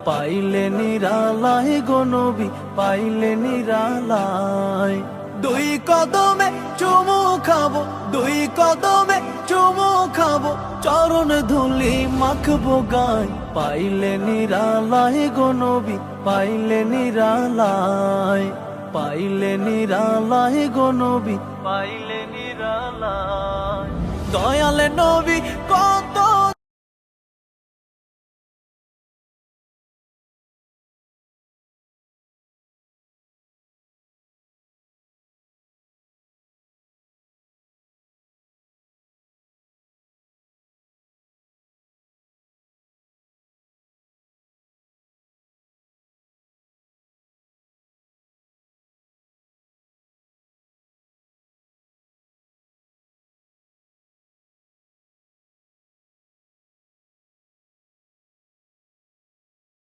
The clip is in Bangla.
পাইলে নিরালায় গো নবী, পাইলে নিরালায়। দুই কদমে চুমু খাবো, দুই কদমে চুমু খাবো, চরণ ধুলি মাখবো গায়। পাইলে নিরালায় গো নবী, পাইলে নিরালায়। পাইলে নিরালায় গো নবী, পাইলে নিরালায়। দয়াল নবী কত